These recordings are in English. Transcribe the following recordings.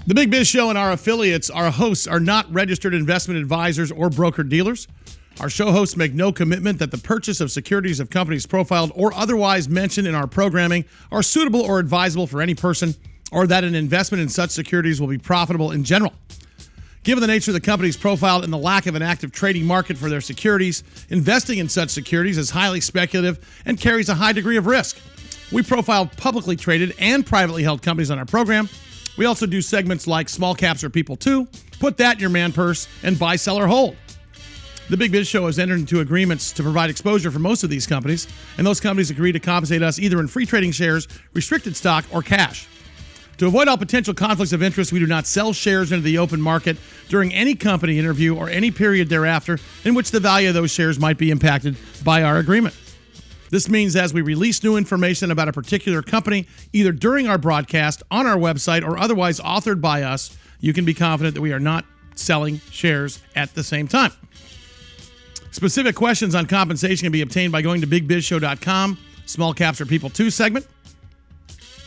The Big Biz Show and our affiliates, our hosts, are not registered investment advisors or broker-dealers. Our show hosts make no commitment that the purchase of securities of companies profiled or otherwise mentioned in our programming are suitable or advisable for any person, or that an investment in such securities will be profitable in general. Given the nature of the companies profiled and the lack of an active trading market for their securities, investing in such securities is highly speculative and carries a high degree of risk. We profile publicly traded and privately held companies on our program. We also do segments like Small Caps Are People Too, Put That in Your Man Purse, and Buy, Sell, or Hold. The Big Biz Show has entered into agreements to provide exposure for most of these companies, and those companies agree to compensate us either in free trading shares, restricted stock, or cash. To avoid all potential conflicts of interest, we do not sell shares into the open market during any company interview or any period thereafter in which the value of those shares might be impacted by our agreement. This means as we release new information about a particular company, either during our broadcast, on our website, or otherwise authored by us, you can be confident that we are not selling shares at the same time. Specific questions on compensation can be obtained by going to bigbizshow.com, Small Caps Are People Too segment,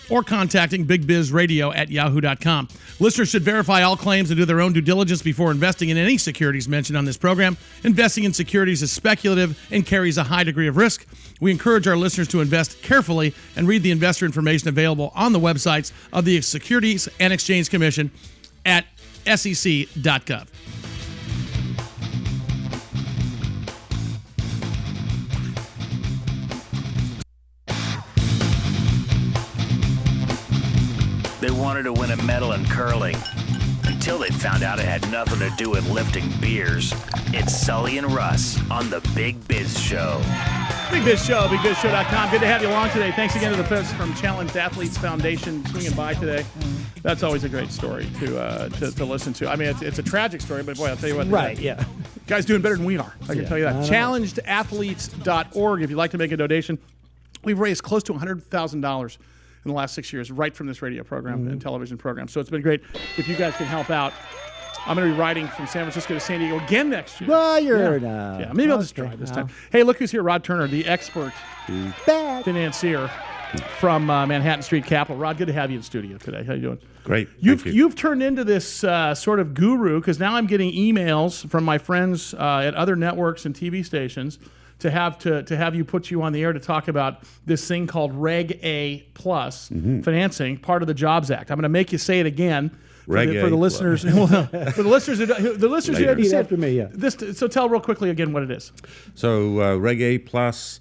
or contacting bigbizradio@yahoo.com. Listeners should verify all claims and do their own due diligence before investing in any securities mentioned on this program. Investing in securities is speculative and carries a high degree of risk. We encourage our listeners to invest carefully and read the investor information available on the websites of the Securities and Exchange Commission at sec.gov. They wanted to win a medal in curling until they found out it had nothing to do with lifting beers. It's Sully and Russ on the Big Biz Show. Big Biz Show, bigbizshow.com. Good to have you along today. Thanks again to the folks from Challenged Athletes Foundation swinging by today. That's always a great story to listen to. I mean, it's a tragic story, but boy, I'll tell you what. Right, yeah. Guys doing better than we are. I can tell you that. ChallengedAthletes.org if you'd like to make a donation. We've raised close to $100,000 in the last 6 years, right from this radio program and television program. So it's been great. If you guys can help out, I'm going to be riding from San Francisco to San Diego again next year. Well, you're yeah, maybe I'll just try this time. Hey, look who's here. Rod Turner, the expert financier from Manhattan Street Capital. Rod, good to have you in studio today. How you doing? Great. You've turned into this sort of guru, because now I'm getting emails from my friends at other networks and TV stations to have you put you on the air to talk about this thing called Reg A plus financing, part of the Jobs Act. I'm going to make you say it again for the listeners. For the listeners who haven't seen after me, yeah. So tell real quickly again what it is. So Reg A plus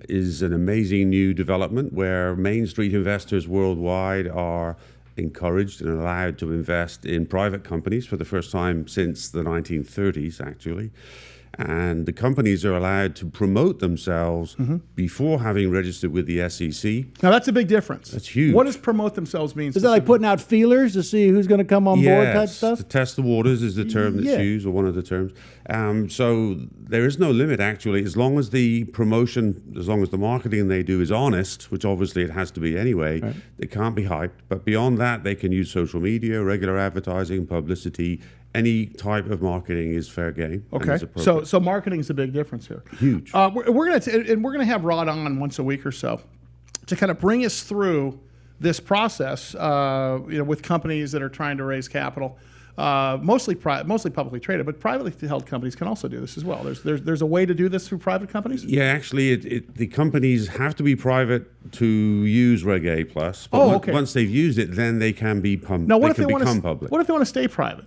is an amazing new development where Main Street investors worldwide are encouraged and allowed to invest in private companies for the first time since the 1930s, actually. And the companies are allowed to promote themselves before having registered with the SEC. Now, that's a big difference. That's huge. What does promote themselves mean? Is that like putting out feelers to see who's going to come on board type stuff? To test the waters is the term that's used, or one of the terms. So there is no limit, actually, as long as the promotion, as long as the marketing they do is honest, which obviously it has to be anyway, It can't be hyped. But beyond that, they can use social media, regular advertising, publicity. Any type of marketing is fair game. Okay, so marketing is a big difference here. Huge. We're gonna have Rod on once a week or so to kind of bring us through this process. With companies that are trying to raise capital, mostly publicly traded, but privately held companies can also do this as well. There's a way to do this through private companies. Yeah, actually, the companies have to be private to use Reg A plus. But once they've used it, then they can become. Now, what if they become public? What if they want to stay private?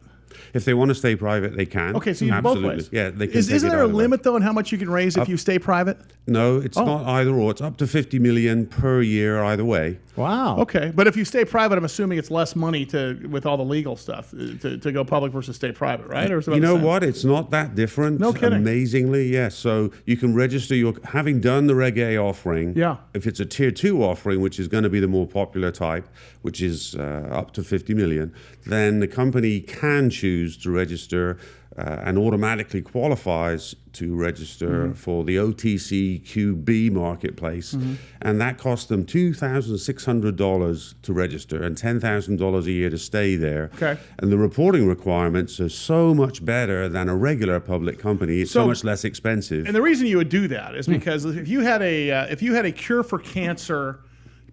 If they want to stay private, they can. Okay, so you do both ways. Yeah, they can. Isn't there a limit though on how much you can raise if you stay private? No, it's not either or. It's up to $50 million per year either way. Wow. Okay, but if you stay private, I'm assuming it's less money with all the legal stuff to go public versus stay private, right? Or you know what? It's not that different. No kidding. Amazingly, yes. So you can register having done the Reg A offering. Yeah. If it's a Tier 2 offering, which is going to be the more popular type, which is up to $50 million, then the company can choose to register and automatically qualifies to register for the OTC QB marketplace. And that costs them $2,600 to register and $10,000 a year to stay there. Okay. And the reporting requirements are so much better than a regular public company. It's so much less expensive. And the reason you would do that is because if you had a cure for cancer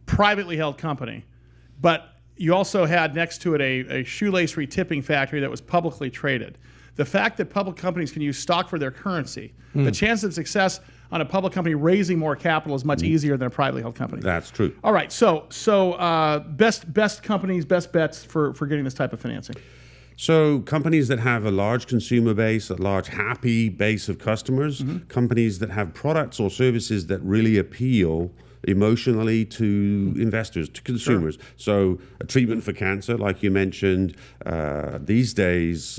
privately held company, but you also had next to it a shoelace retipping factory that was publicly traded. The fact that public companies can use stock for their currency, the chance of success on a public company raising more capital is much easier than a privately held company. That's true. All right, so best companies, best bets for getting this type of financing. So companies that have a large consumer base, a large happy base of customers, companies that have products or services that really appeal emotionally to investors, to consumers. Sure. So a treatment for cancer, like you mentioned, these days,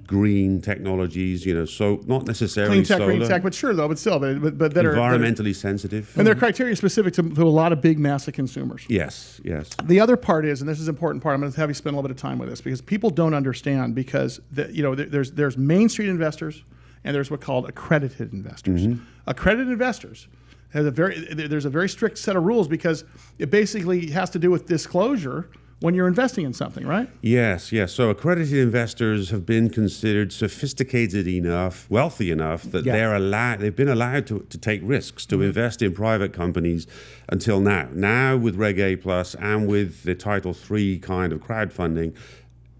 green technologies, so not necessarily clean tech, solar, green tech, but sure though, but still, but that environmentally sensitive. And they're criteria specific to a lot of big mass of consumers. Yes, yes. The other part is, and this is an important part, I'm going to have you spend a little bit of time with this because people don't understand because there's Main Street investors and there's what's called accredited investors. Accredited investors there's a very strict set of rules because it basically has to do with disclosure when you're investing in something, right? Yes, yes. So accredited investors have been considered sophisticated enough, wealthy enough that they've been allowed to take risks, to invest in private companies until now. Now with Reg A Plus and with the Title III kind of crowdfunding,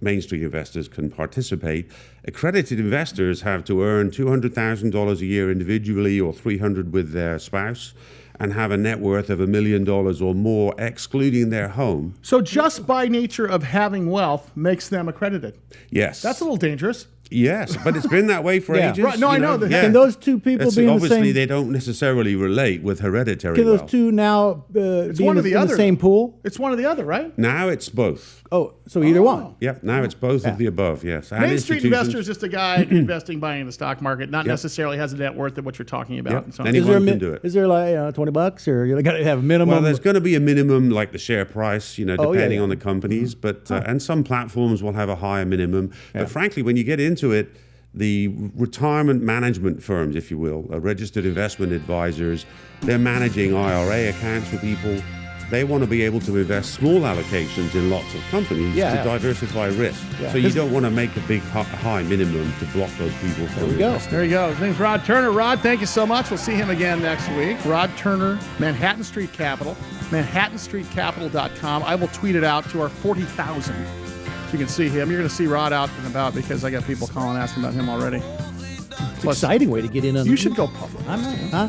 Main Street investors can participate. Accredited investors have to earn $200,000 a year individually or $300,000 with their spouse and have a net worth of $1 million or more, excluding their home. So just by nature of having wealth makes them accredited. Yes. That's a little dangerous. Yes, but it's been that way for ages. Right. No, I know that. Can those two people be in the same? Obviously, they don't necessarily relate with hereditary Can those wealth. two now be in the same pool? It's one or the other, right? Now it's both. Oh, so either one. Yep, now it's both of the above, yes. And Main Street investor is just a guy investing, buying in the stock market, not necessarily has a net worth of what you're talking about. And so on. Anyone can do it. Is there like $20 or you got to have a minimum? Well, there's going to be a minimum, like the share price, depending on the companies. But and some platforms will have a higher minimum. But frankly, when you get into it, the retirement management firms, if you will, registered investment advisors, they're managing IRA accounts for people. They want to be able to invest small allocations in lots of companies to diversify risk. So you don't want to make a big high minimum to block those people from investing. There you go. His name's Rod Turner. Rod, thank you so much. We'll see him again next week. Rod Turner, Manhattan Street Capital, manhattanstreetcapital.com. I will tweet it out to our 40,000. So you can see him. You're going to see Rod out and about because I got people calling asking about him already. It's an exciting way to get in on You should go public. Huh?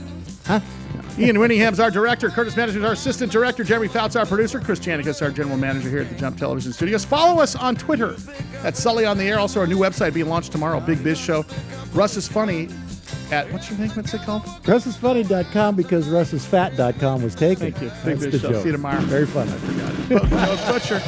Ian Winningham's our director. Curtis Madison is our assistant director. Jeremy Fout's our producer. Chris Janicus, our general manager here at the Jump Television Studios. Follow us on Twitter at Sully on the Air. Also, our new website being launched tomorrow, Big Biz Show. Russ is funny at, what's your name? What's it called? RussIsFunny.com because RussIsFat.com was taken. Thank you. Big That's Biz the Show. joke. See you tomorrow. Very funny. I forgot it. Butcher.